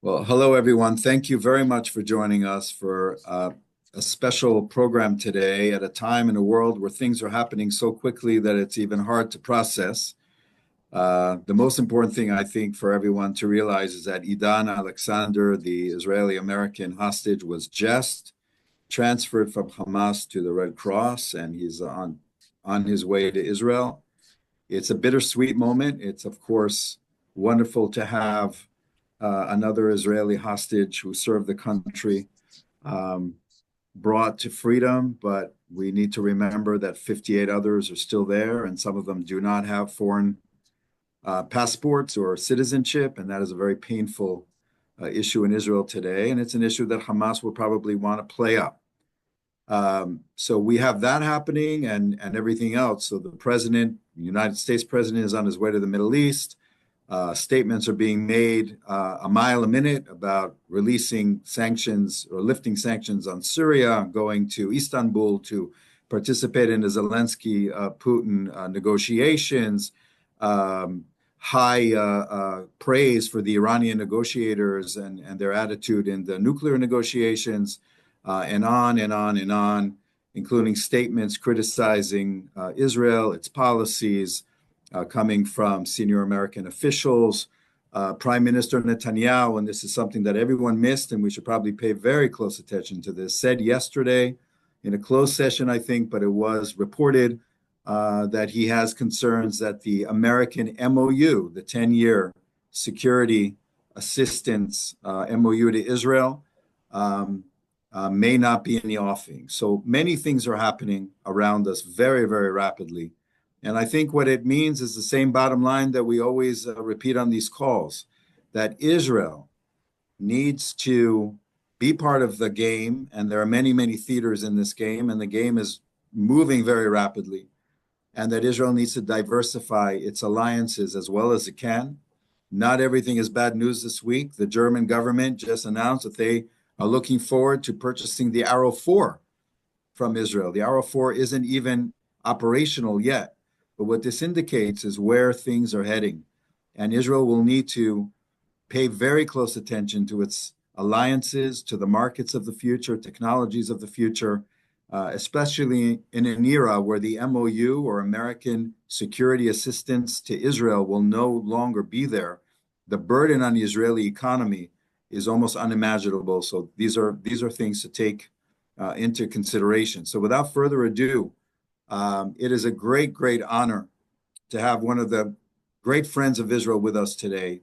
Well, hello, everyone. Thank you very much for joining us for a special program today at a time in a world where things are happening so quickly that it's even hard to process. The most important thing, I think, for everyone to realize is that Idan Alexander, the Israeli-American hostage, was just transferred from Hamas to the Red Cross, and he's on his way to Israel. It's a bittersweet moment. It's, of course, wonderful to have another Israeli hostage who served the country um, brought to freedom, but we need to remember that 58 others are still there, and some of them do not have foreign passports or citizenship, and that is a very painful issue in Israel today, and it's an issue that Hamas will probably want to play up. So we have that happening and everything else. So the president, the United States president, is on his way to the Middle East. Statements are being made a mile a minute about releasing sanctions or lifting sanctions on Syria, going to Istanbul to participate in the Zelensky-Putin negotiations, high praise for the Iranian negotiators and their attitude in the nuclear negotiations, and on and on and on, including statements criticizing Israel, its policies, coming from senior American officials. Prime Minister Netanyahu, and this is something that everyone missed, and we should probably pay very close attention to this, said yesterday in a closed session, I think, but it was reported that he has concerns that the American MOU, the 10-year security assistance MOU to Israel, may not be in the offing. So many things are happening around us very, very rapidly. And I think what it means is the same bottom line that we always repeat on these calls, that Israel needs to be part of the game. And there are many, many theaters in this game, and the game is moving very rapidly. And that Israel needs to diversify its alliances as well as it can. Not everything is bad news this week. The German government just announced that they are looking forward to purchasing the Arrow 4 from Israel. The Arrow 4 isn't even operational yet. But what this indicates is where things are heading. And Israel will need to pay very close attention to its alliances, to the markets of the future, technologies of the future, especially in an era where the MOU or American security assistance to Israel will no longer be there. The burden on the Israeli economy is almost unimaginable. So these are things to take into consideration. So without further ado, it is a great, great honor to have one of the great friends of Israel with us today.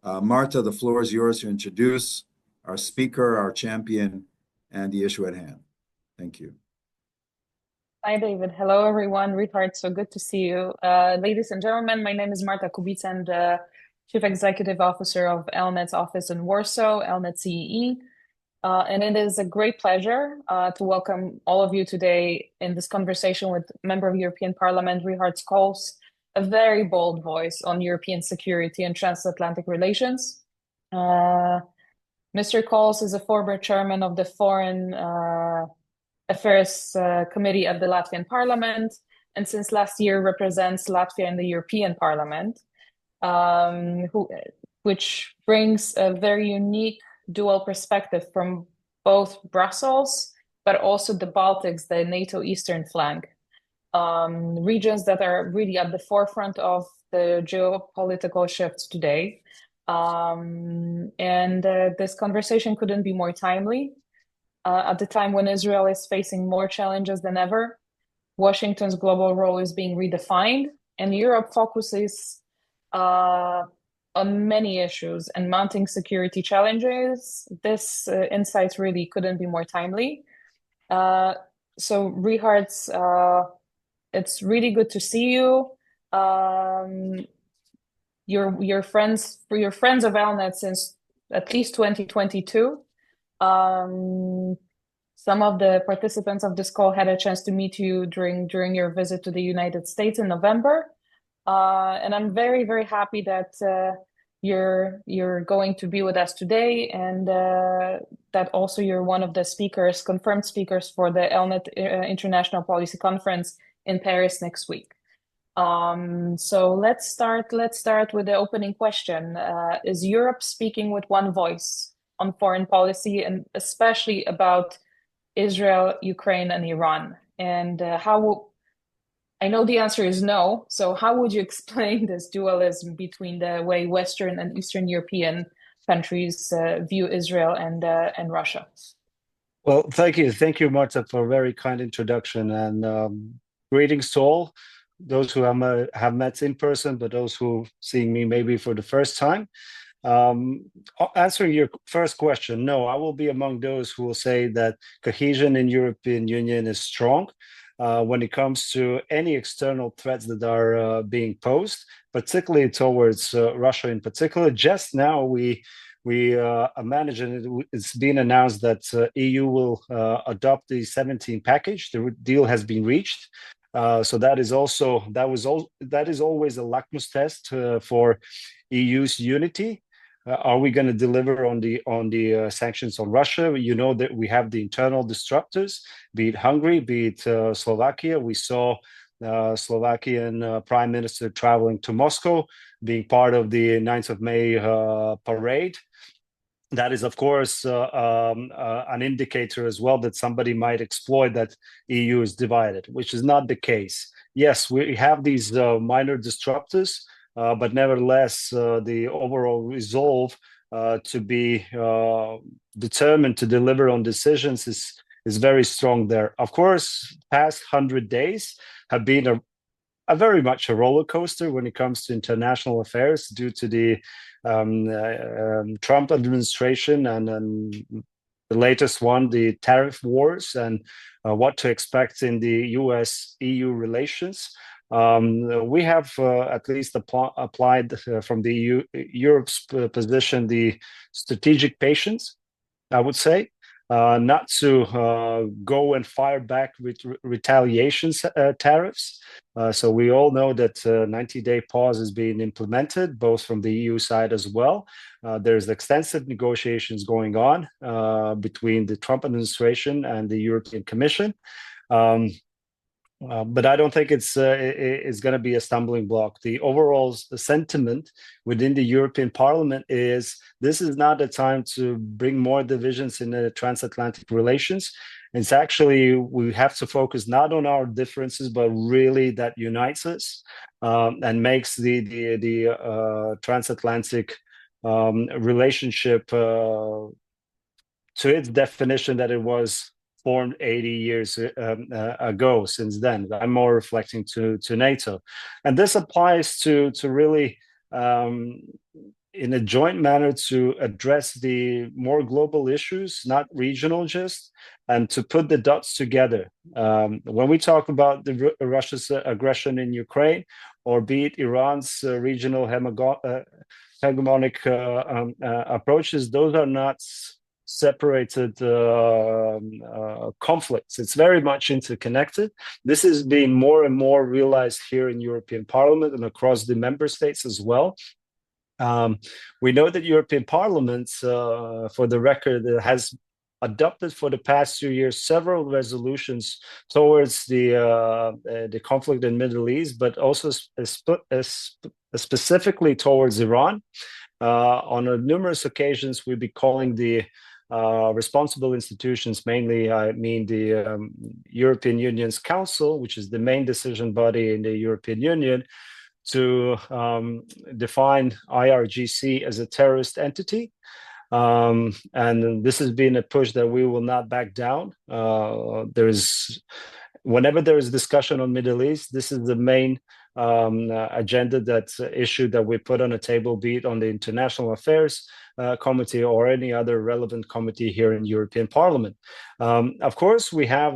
Marta, the floor is yours to introduce our speaker, our champion, and the issue at hand. Thank you. Hi, David. Hello, everyone. Richard, so good to see you. Ladies and gentlemen, my name is Marta Kubica. I'm the Chief Executive Officer of ELNET's office in Warsaw, ELNET CEE. And it is a great pleasure to welcome all of you today in this conversation with Member of European Parliament Rihards Kols, a very bold voice on European security and transatlantic relations. Mr. Kols is a former chairman of the Foreign Affairs Committee at the Latvian Parliament, and since last year represents Latvia in the European Parliament, which brings a very unique dual perspective from both Brussels, but also the Baltics, the NATO eastern flank, regions that are really at the forefront of the geopolitical shifts today. This conversation couldn't be more timely at the time when Israel is facing more challenges than ever. Washington's global role is being redefined, and Europe focuses on many issues and mounting security challenges. This insight really couldn't be more timely. So Rihards, it's really good to see you. You're friends of ELNET since at least 2022. Some of the participants of this call had a chance to meet you during your visit to the United States in November. And I'm very, very happy that you're going to be with us today, and that also you're one of the speakers, confirmed speakers for the ELNET International Policy Conference in Paris next week. So let's start with the opening question. Is Europe speaking with one voice on foreign policy, and especially about Israel, Ukraine, and Iran. And I know the answer is no. So how would you explain this dualism between the way Western and Eastern European countries view Israel and Russia? Well, thank you, Marta, for a very kind introduction, and greetings to all those who have met in person, but those who seeing me maybe for the first time. Answering your first question, no, I will be among those who will say that cohesion in European Union is strong when it comes to any external threats that are being posed, particularly towards Russia in particular. Just now, we managed, and it's been announced that EU will adopt the 17 package. The deal has been reached. So that is always a litmus test for EU's unity. Are we going to deliver on the sanctions on Russia? You know that we have the internal disruptors, be it Hungary, be it Slovakia. We saw Slovakian Prime Minister traveling to Moscow, being part of the 9th of May parade. That is, of course, an indicator as well that somebody might exploit that EU is divided, which is not the case. Yes, we have these minor disruptors, but nevertheless, the overall resolve to be determined to deliver on decisions is very strong there. Of course, past 100 days have been a very much a roller coaster when it comes to international affairs due to the Trump administration and the latest one, the tariff wars, and what to expect in the US-EU relations. We have at least applied from the Europe's position the strategic patience, I would say, not to go and fire back with retaliation tariffs. So we all know that 90-day pause is being implemented, both from the EU side as well. There's extensive negotiations going on between the Trump administration and the European Commission. But I don't think it's going to be a stumbling block. The overall sentiment within the European Parliament is this is not the time to bring more divisions in the transatlantic relations. It's actually, we have to focus not on our differences, but really that unites us and makes the transatlantic relationship to its definition that it was formed 80 years ago. Since then, I'm more reflecting to NATO, and this applies to really in a joint manner to address the more global issues, not regional just, and to put the dots together. When we talk about Russia's aggression in Ukraine, or be it Iran's regional hegemonic approaches, those are not separated conflicts. It's very much interconnected. This is being more and more realized here in European Parliament and across the member states as well. We know that European Parliament, for the record, has adopted for the past 2 years several resolutions towards the conflict in Middle East, but also specifically towards Iran. On numerous occasions, we'll be calling the responsible institutions, mainly I mean the European Union's Council, which is the main decision body in the European Union, to define IRGC as a terrorist entity. And this has been a push that we will not back down. Whenever there is discussion on Middle East, this is the main agenda, that's issue that we put on the table, be it on the International Affairs Committee or any other relevant committee here in European Parliament. Of course, we have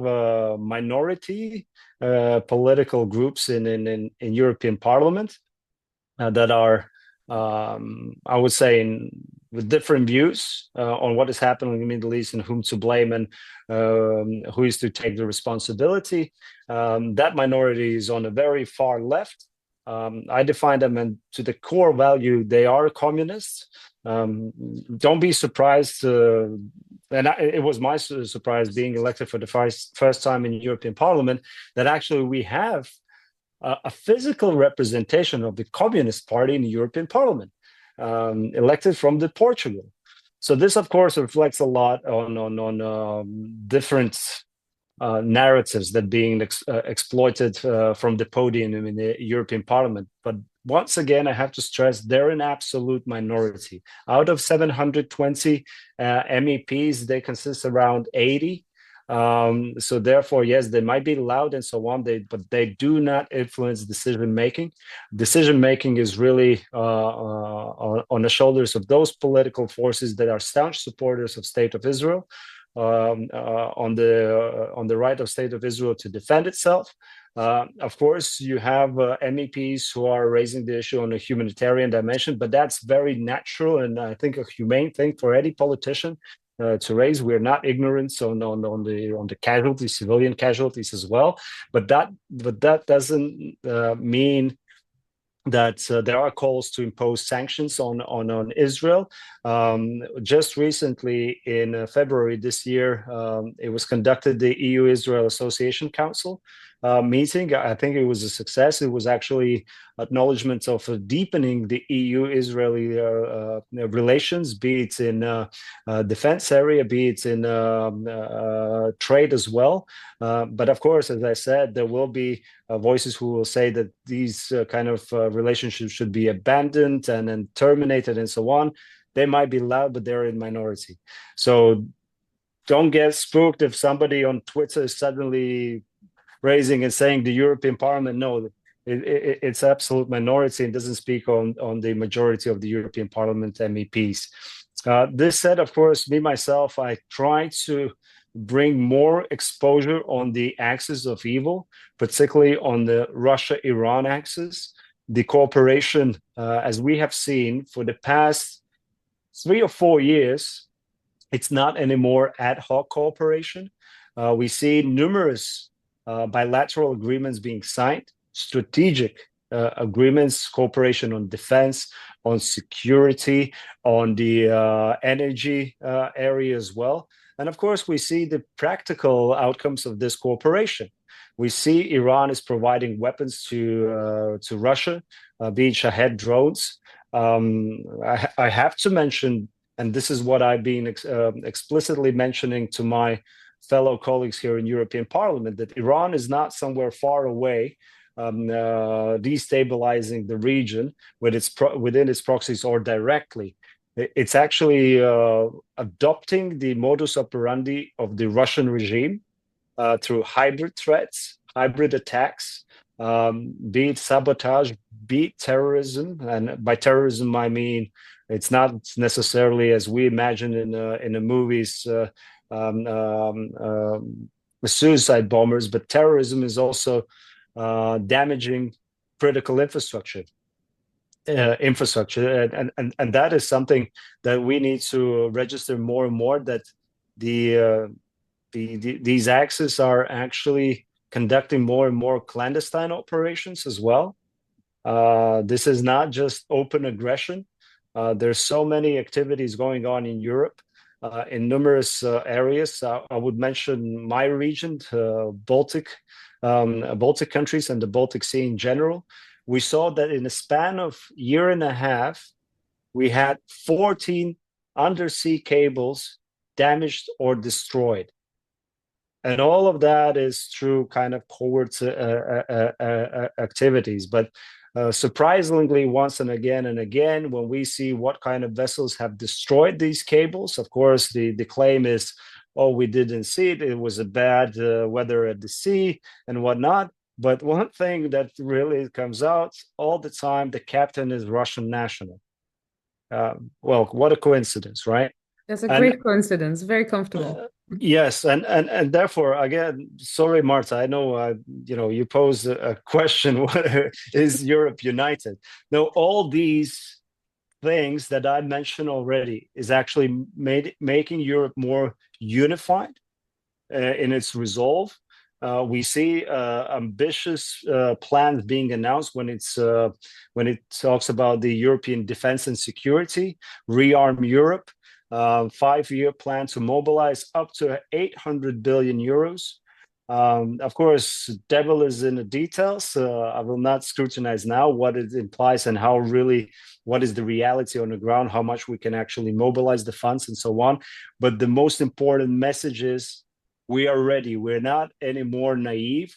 minority political groups in European Parliament that are, I would say, with different views on what is happening in the Middle East and whom to blame and who is to take the responsibility. That minority is on the very far left. I define them, and to the core value, they are communists. Don't be surprised, it was my surprise being elected for the first time in European Parliament, that actually we have a physical representation of the Communist Party in the European Parliament, elected from Portugal. So this, of course, reflects a lot on different narratives that being exploited from the podium in the European Parliament. But once again, I have to stress they're an absolute minority. Out of 720 MEPs, they consist around 80. So therefore, yes, they might be loud and so on, but they do not influence decision making. Decision making is really on the shoulders of those political forces that are staunch supporters of State of Israel, on the right of State of Israel to defend itself. Of course, you have MEPs who are raising the issue on a humanitarian dimension, but that's very natural and I think a humane thing for any politician to raise. We're not ignorant on the casualties, civilian casualties as well, but that doesn't mean that there are calls to impose sanctions on Israel. Just recently, in February this year, it was conducted the EU-Israel Association Council meeting. I think it was a success. It was actually acknowledgement of deepening the EU-Israeli relations, be it in defense area, be it in trade as well. But of course, as I said, there will be voices who will say that these kind of relationships should be abandoned and then terminated and so on. They might be loud, but they're in minority. So don't get spooked if somebody on Twitter is suddenly raising and saying the European Parliament. No, it's absolute minority and doesn't speak on the majority of the European Parliament MEPs. This said, of course, me, myself, I try to bring more exposure on the axis of evil, particularly on the Russia-Iran axis. The cooperation, as we have seen for the past 3 or 4 years, it's not anymore ad hoc cooperation. We see numerous bilateral agreements being signed, strategic agreements, cooperation on defense, on security, on the energy area as well. And of course, we see the practical outcomes of this cooperation. We see Iran is providing weapons to Russia, be it Shahed drones. I have to mention, and this is what I've been explicitly mentioning to my fellow colleagues here in European Parliament, that Iran is not somewhere far away destabilizing the region within its proxies or directly. It's actually adopting the modus operandi of the Russian regime through hybrid threats, hybrid attacks, be it sabotage, be it terrorism. And by terrorism, I mean it's not necessarily as we imagine in the movies, suicide bombers, but terrorism is also damaging critical infrastructure. And that is something that we need to register more and more, that these axes are actually conducting more and more clandestine operations as well. This is not just open aggression. There's so many activities going on in Europe in numerous areas. I would mention my region, Baltic countries and the Baltic Sea in general. We saw that in a span of 1.5 years, we had 14 undersea cables damaged or destroyed. And all of that is through kind of covert activities. But surprisingly, once and again, when we see what kind of vessels have destroyed these cables, of course, the claim is, oh, we didn't see it. It was a bad weather at the sea and whatnot. But one thing that really comes out all the time, the captain is Russian national. Well, what a coincidence, right? That's a great coincidence. Very comfortable. Yes, and therefore, again, sorry, Marta, I know you posed a question: what is Europe united? No, all these things that I mentioned already is actually making Europe more unified in its resolve. We see ambitious plans being announced when it talks about the European defense and security, rearm Europe, 5-year plan to mobilize up to 800 billion euros. Of course, devil is in the details. I will not scrutinize now what it implies and how really, what is the reality on the ground, how much we can actually mobilize the funds and so on. But the most important message is we are ready. We're not anymore naive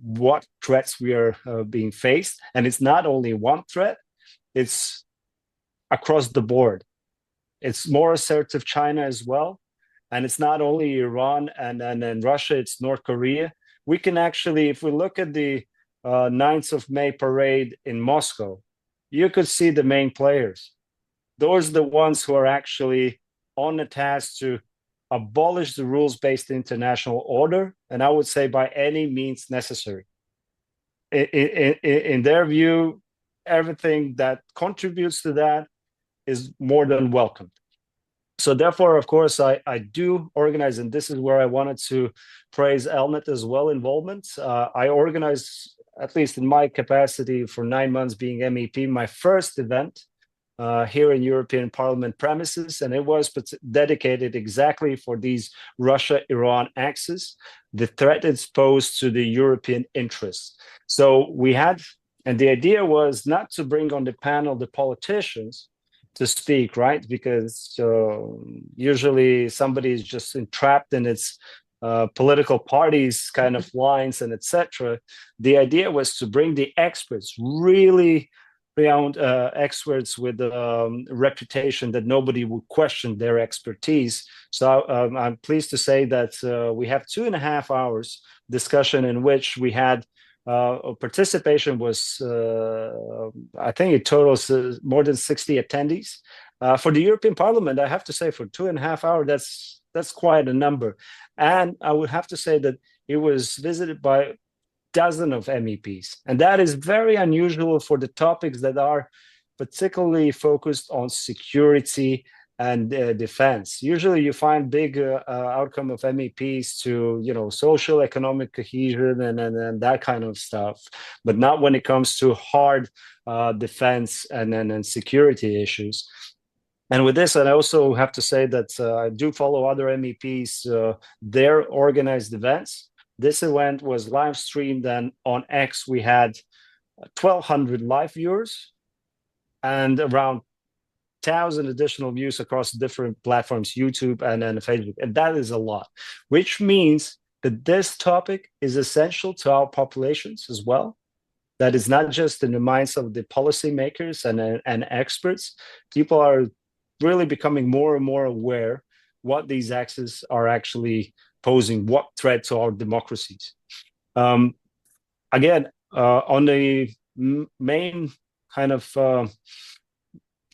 what threats we are being faced. And it's not only one threat, it's across the board. It's more assertive China as well. And it's not only Iran and Russia, it's North Korea. We can actually, if we look at the 9th of May parade in Moscow, you could see the main players. Those are the ones who are actually on the task to abolish the rules-based international order, and I would say by any means necessary. In their view, everything that contributes to that is more than welcome. So therefore, of course, I do organize, and this is where I wanted to praise ELNET as well, involvement. I organized, at least in my capacity for 9 months being MEP, my first event here in European Parliament premises, and it was dedicated exactly for these Russia-Iran axis, the threat it's posed to the European interests. So we had, and the idea was not to bring on the panel the politicians, to speak, right? Because usually somebody is just entrapped in its political parties kind of lines and etc. The idea was to bring the experts, really renowned experts with a reputation that nobody would question their expertise. So I'm pleased to say that we have 2.5 hours discussion in which we had participation was, I think it totals more than 60 attendees. For the European Parliament, I have to say for 2.5 hours, that's quite a number. And I would have to say that it was visited by dozens of MEPs. And that is very unusual for the topics that are particularly focused on security and defense. Usually you find big outcome of MEPs to, you know, social, economic cohesion and that kind of stuff, but not when it comes to hard defense and security issues. And with this, I also have to say that I do follow other MEPs, their organized events. This event was live streamed, and on X we had 1,200 live viewers and around 1,000 additional views across different platforms, YouTube and Facebook. And that is a lot, which means that this topic is essential to our populations as well. That is not just in the minds of the policymakers and experts. People are really becoming more and more aware what these axes are actually posing, what threat to our democracies. Again, on the main kind of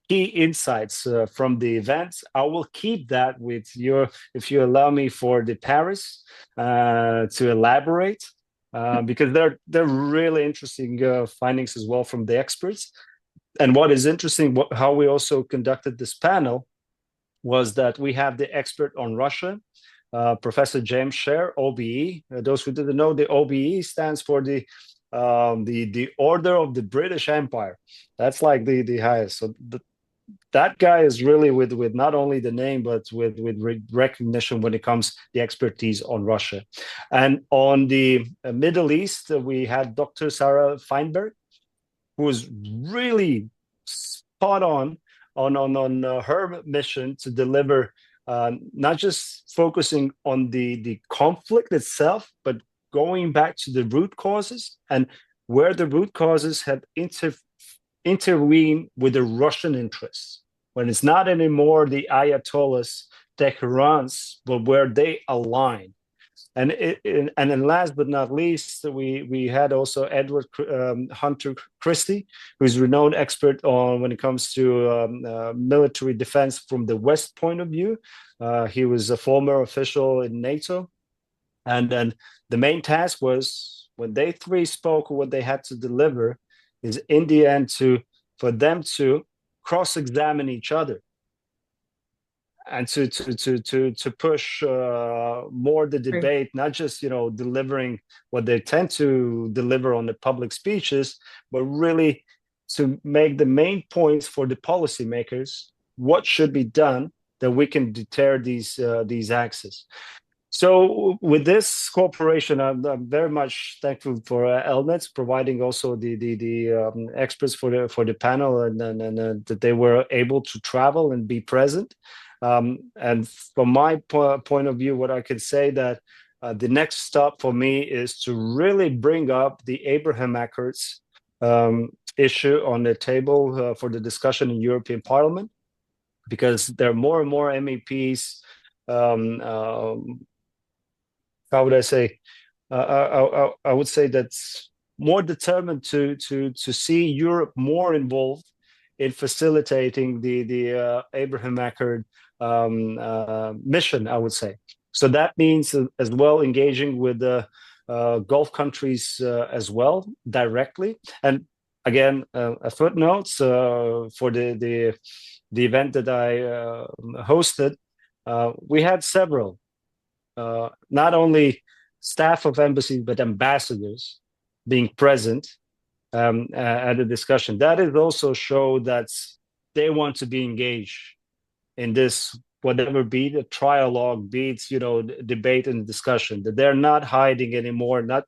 key insights from the event, I will keep that with your, if you allow me, for the Paris to elaborate, because they're really interesting findings as well from the experts. And what is interesting, how we also conducted this panel, was that we have the expert on Russia, Professor James Sher, OBE. Those who didn't know, the OBE stands for the Order of the British Empire. That's like the highest. So that guy is really with not only the name, but with recognition when it comes to the expertise on Russia. And on the Middle East, we had Dr. Sarah Feinberg, who was really spot on her mission to deliver, not just focusing on the conflict itself, but going back to the root causes and where the root causes had intervene with the Russian interests, when it's not anymore the Ayatollahs, Tehran's, but where they align. And then last but not least, we had also Edward Hunter Christie, who's a renowned expert on when it comes to military defense from the West point of view. He was a former official in NATO. And then the main task was, when they three spoke, what they had to deliver is in the end for them to cross-examine each other and to push more the debate, not just, you know, delivering what they tend to deliver on the public speeches, but really to make the main points for the policymakers, what should be done that we can deter these axes. So with this cooperation, I'm very much thankful for ELNET providing also the experts for the panel, and that they were able to travel and be present. And from my point of view, what I can say that the next stop for me is to really bring up the Abraham Accords issue on the table for the discussion in European Parliament, because there are more and more MEPs. How would I say? I would say that's more determined to see Europe more involved in facilitating the Abraham Accord mission, I would say. So that means as well engaging with the Gulf countries as well directly. And again, a footnote for the event that I hosted, we had several. Not only staff of embassies, but ambassadors being present at the discussion. That is also show that they want to be engaged in this, whatever be the trialogue, be it, debate and discussion, that they're not hiding anymore, not,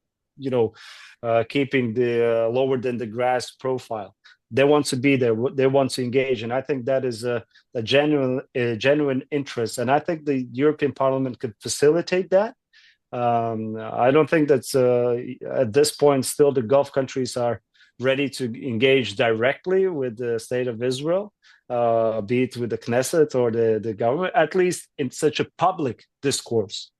keeping the lower than the grass profile. They want to be there. They want to engage, and I think that is a genuine interest. And I think the European Parliament could facilitate that. I don't think that's at this point still the Gulf countries are ready to engage directly with the state of Israel, be it with the Knesset or the government, at least in such a public discourse,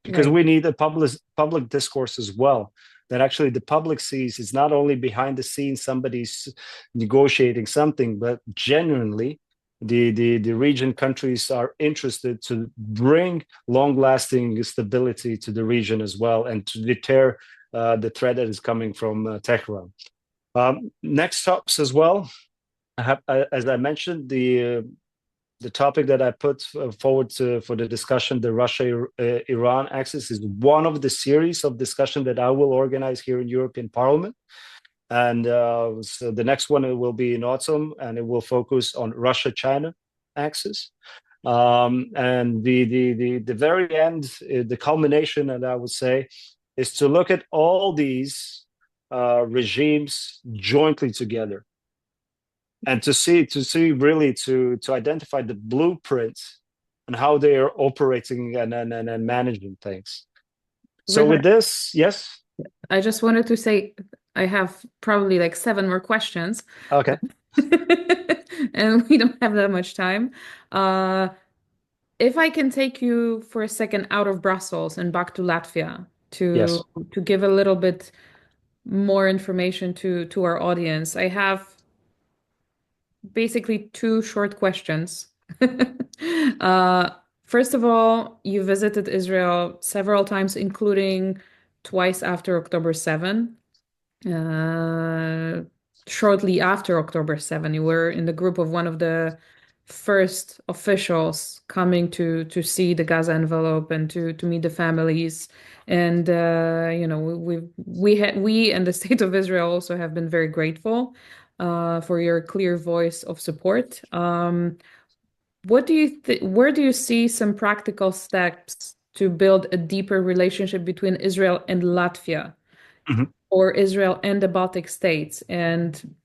because we need a public discourse as well. That actually the public sees it's not only behind the scenes somebody's negotiating something, but genuinely the region countries are interested to bring long-lasting stability to the region as well, and to deter the threat that is coming from Tehran. Next stops as well, as I mentioned, the topic that I put forward for the discussion, the Russia-Iran axis, is one of the series of discussion that I will organize here in European Parliament. And so the next one will be in autumn, and it will focus on Russia-China axis. And the very end, the culmination, and I would say, is to look at all these regimes jointly together, and to see really to identify the blueprints and how they are operating and managing things. So with this, yes? I just wanted to say I have probably like 7 more questions. Okay. And we don't have that much time. If I can take you for a second out of Brussels and back to Latvia to give a little bit more information to our audience, I have basically 2 short questions. First of all, you visited Israel several times, including twice after October 7. Shortly after October 7, you were in the group of one of the first officials coming to see the Gaza envelope and to meet the families. And we and the state of Israel also have been very grateful for your clear voice of support. Where do you see some practical steps to build a deeper relationship between Israel and Latvia, or Israel and the Baltic states? And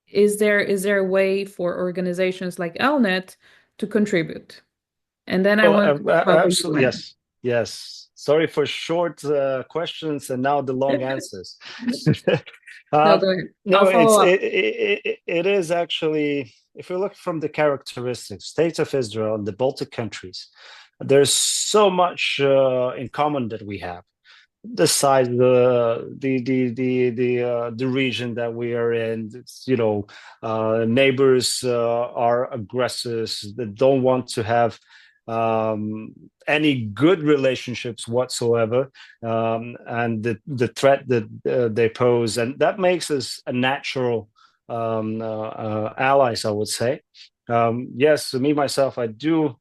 is there a way for organizations like ELNET to contribute? And then I want to absolutely, yes. Sorry for short questions and now the long answers. It is actually, if you look from the characteristics, states of Israel and the Baltic countries, there's so much in common that we have. The size, the region that we are in, it's, neighbors are aggressors that don't want to have any good relationships whatsoever, and the threat that they pose, and that makes us a natural allies, I would say. Yes, me myself, I do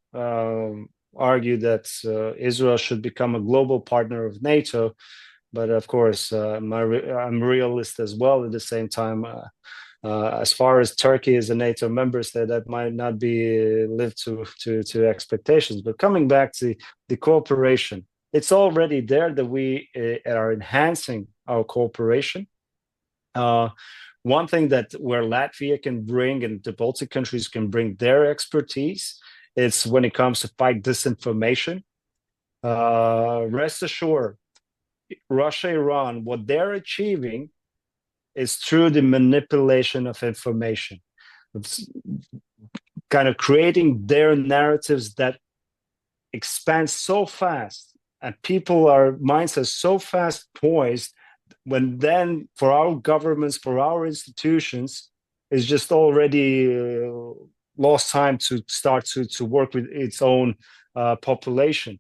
argue that Israel should become a global partner of NATO, but of course I'm a realist as well. At the same time, As far as Turkey is a NATO member state, that might not be lived to expectations. But coming back to the cooperation, it's already there that we are enhancing our cooperation. One thing that where Latvia can bring and the Baltic countries can bring their expertise is when it comes to fight disinformation. Rest assured, Russia, Iran, what they're achieving is through the manipulation of information. It's kind of creating their narratives that expand so fast, and our minds are so fast poised, when then for our governments, for our institutions, it's just already lost time to start to work with its own population.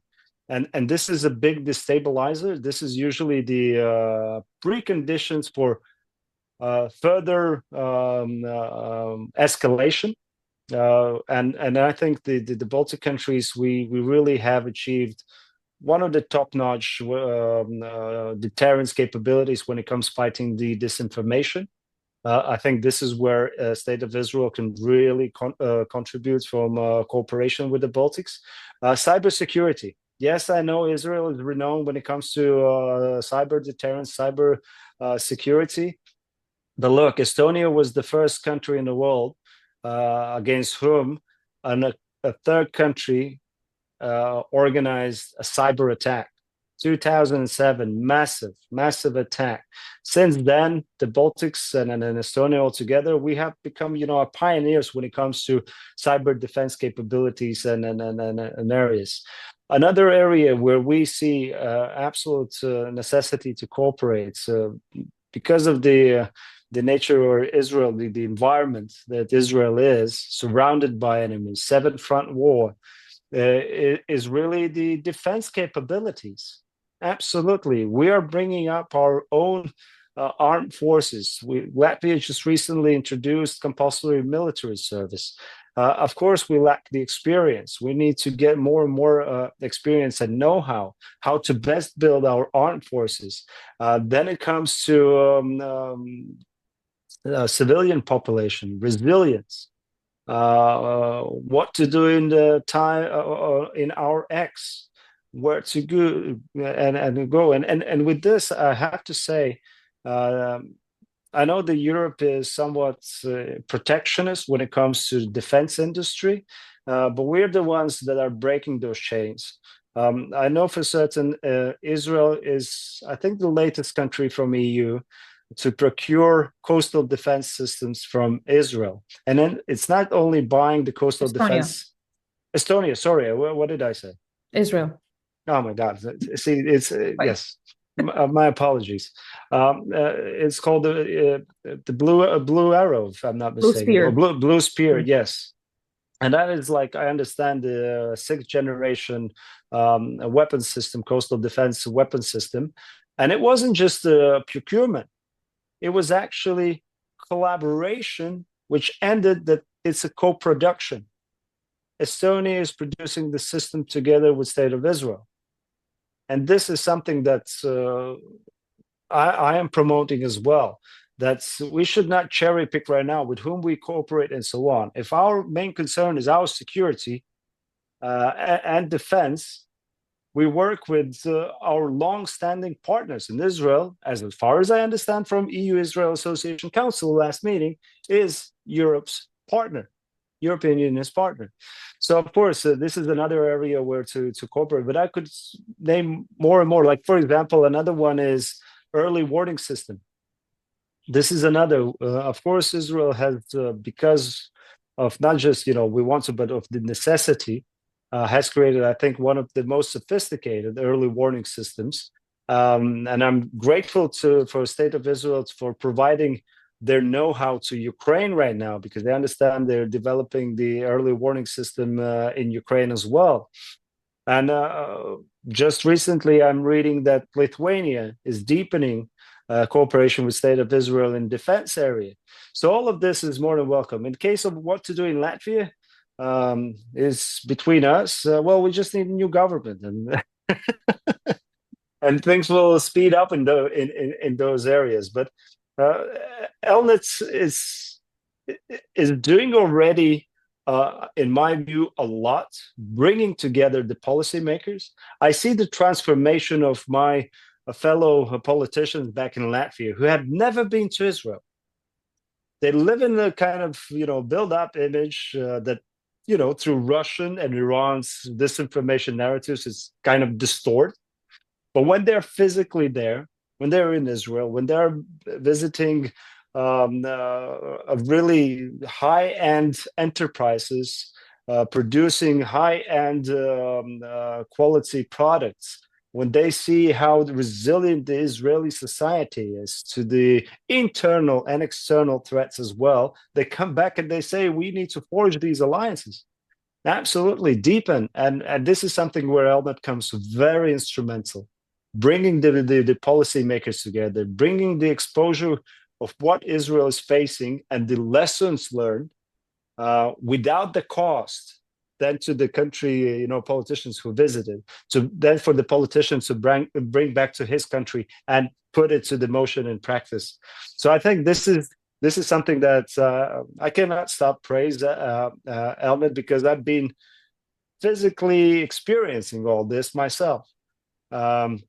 And this is a big destabilizer. This is usually the preconditions for further escalation. And I think the Baltic countries, we really have achieved one of the top-notch deterrence capabilities when it comes fighting the disinformation. I think this is where State of Israel can really contribute from cooperation with the Baltics. Cybersecurity. Yes, I know Israel is renowned when it comes to cyber deterrence, cyber security. But look, Estonia was the first country in the world against whom a third country organized a cyber attack. 2007, massive attack. Since then, the Baltics and Estonia altogether, we have become, pioneers when it comes to cyber defense capabilities and areas. Another area where we see absolute necessity to cooperate, because of the nature of Israel, the environment that Israel is surrounded by enemies, seven-front war, is really the defense capabilities. Absolutely. We are bringing up our own armed forces. Latvia just recently introduced compulsory military service. Of course, we lack the experience. We need to get more and more experience and know-how, how to best build our armed forces. Then it comes to civilian population, resilience. What to do in the time in our X, where to go and go. And with this, I have to say, I know that Europe is somewhat protectionist when it comes to the defense industry, but we're the ones that are breaking those chains. I know for certain Israel is, I think, the latest country from EU to procure coastal defense systems from Israel. And then it's not only buying the coastal defense. Estonia, sorry, what did I say? Israel. Oh my God. See, it's, yes, my apologies. It's called the Blue Arrow, if I'm not mistaken. Blue Spear. Or Blue Spear, yes. And that is, like, I understand, the sixth generation weapon system, coastal defense weapon system. And it wasn't just the procurement. It was actually collaboration, which ended that it's a co-production. Estonia is producing the system together with State of Israel. And this is something that I am promoting as well, that we should not cherry pick right now with whom we cooperate and so on. If our main concern is our security and defense, we work with our long-standing partners in Israel, as far as I understand from EU-Israel Association Council last meeting, is Europe's partner, European Union's partner. So, of course, this is another area where to cooperate, but I could name more and more. Like, for example, another one is early warning system. This is another, of course, Israel has, because of not just, we want to, but of the necessity, has created, I think, one of the most sophisticated early warning systems. And I'm grateful for State of Israel for providing their know-how to Ukraine right now, because they understand they're developing the early warning system in Ukraine as well. And just recently, I'm reading that Lithuania is deepening cooperation with State of Israel in defense area. So all of this is more than welcome. In case of what to do in Latvia, is between us. Well, we just need a new government, and and things will speed up in those areas. But ELNET is is doing already, in my view, a lot, bringing together the policymakers. I see the transformation of my fellow politicians back in Latvia who had never been to Israel. They live in a kind of, build-up image that, through Russian and Iran's disinformation narratives is kind of distorted. But when they're physically there, when they're in Israel, when they're visiting really high-end enterprises producing high-end quality products, when they see how resilient the Israeli society is to the internal and external threats as well, they come back and they say, we need to forge these alliances. Absolutely, deepen. And this is something where ELNET comes very instrumental, bringing the policymakers together, bringing the exposure of what Israel is facing and the lessons learned without the cost then to the country, politicians who visited, then for the politicians to bring back to his country and put it to the motion in practice. So I think this is something that I cannot stop praise ELNET, because I've been physically experiencing all this myself. And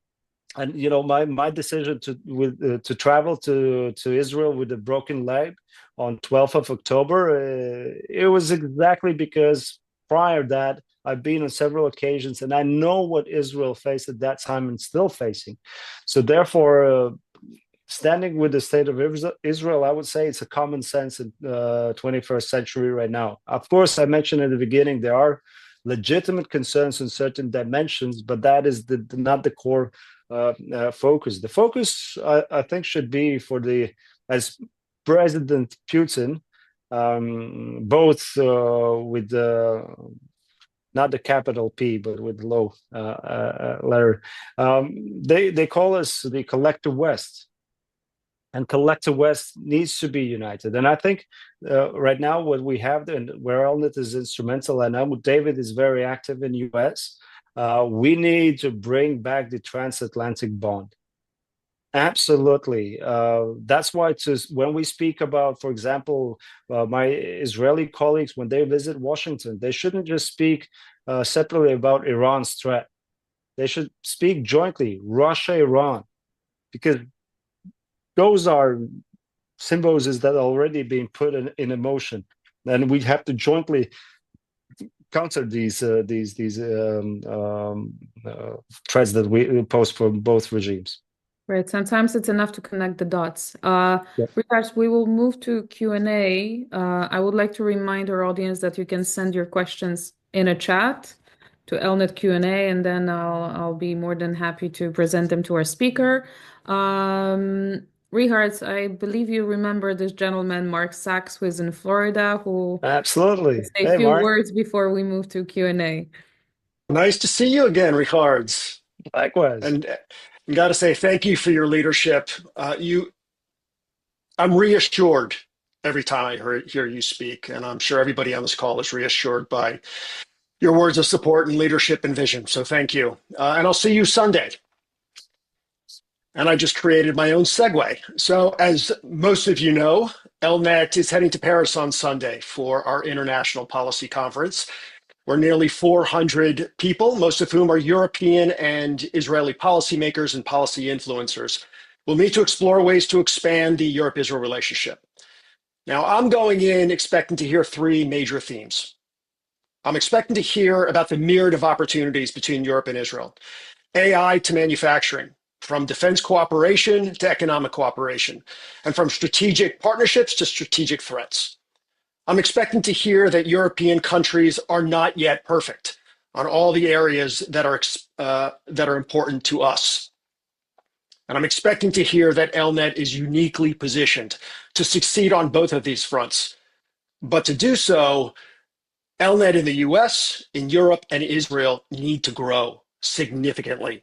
my decision to travel to Israel with a broken leg on 12th of October, it was exactly because prior to that, I've been on several occasions, and I know what Israel faced at that time and still facing. So therefore, standing with the state of Israel, I would say it's a common sense in the 21st century right now. Of course, I mentioned at the beginning, there are legitimate concerns in certain dimensions, but that is not the core focus. The focus, I think, should be as President Putin, both with not the capital P, but with low letter. They call us the collective West, and collective West needs to be united. And I think right now what we have, and where ELNET is instrumental, and David is very active in the US, we need to bring back the transatlantic bond. Absolutely. That's why when we speak about, for example, my Israeli colleagues, when they visit Washington, they shouldn't just speak separately about Iran's threat. They should speak jointly, Russia-Iran, because those are symbols that are already being put in motion. And we have to jointly counter these threats that we pose for both regimes. Right. Sometimes it's enough to connect the dots. Rihards, we will move to Q&A. I would like to remind our audience that you can send your questions in a chat to ELNET Q&A, and then I'll be more than happy to present them to our speaker. Rihards, I believe you remember this gentleman, Mark Sachs, who is in Florida, who absolutely say a few words before we move to Q&A. Nice to see you again, Rihards. Likewise. And I got to say thank you for your leadership. I'm reassured every time I hear you speak, and I'm sure everybody on this call is reassured by your words of support and leadership and vision. So thank you. And I'll see you Sunday. And I just created my own segue. So as most of you know, ELNET is heading to Paris on Sunday for our International Policy Conference. We're nearly 400 people, most of whom are European and Israeli policymakers and policy influencers. We'll meet to explore ways to expand the Europe-Israel relationship. Now, I'm going in expecting to hear three major themes. I'm expecting to hear about the myriad of opportunities between Europe and Israel, AI to manufacturing, from defense cooperation to economic cooperation, and from strategic partnerships to strategic threats. I'm expecting to hear that European countries are not yet perfect on all the areas that are important to us. And I'm expecting to hear that ELNET is uniquely positioned to succeed on both of these fronts. But to do so, ELNET in the US, in Europe, and Israel need to grow significantly.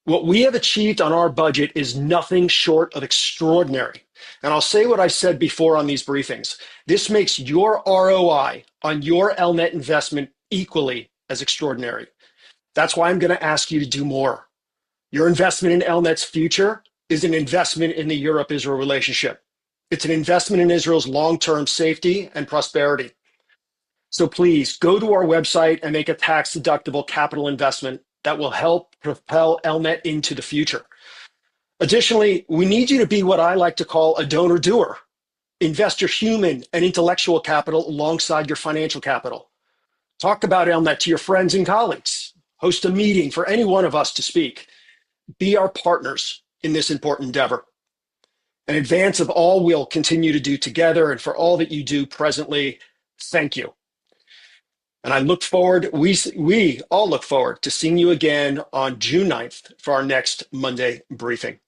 What we have achieved on our budget is nothing short of extraordinary. And I'll say what I said before on these briefings. This makes your ROI on your ELNET investment equally as extraordinary. That's why I'm going to ask you to do more. Your investment in ELNET's future is an investment in the Europe-Israel relationship. It's an investment in Israel's long-term safety and prosperity. So please go to our website and make a tax-deductible capital investment that will help propel ELNET into the future. Additionally, we need you to be what I like to call a donor-doer. Invest your human and intellectual capital alongside your financial capital. Talk about ELNET to your friends and colleagues. Host a meeting for any one of us to speak. Be our partners in this important endeavor. In advance of all we'll continue to do together and for all that you do presently, thank you. And I look forward, we all look forward to seeing you again on June 9th for our next Monday briefing.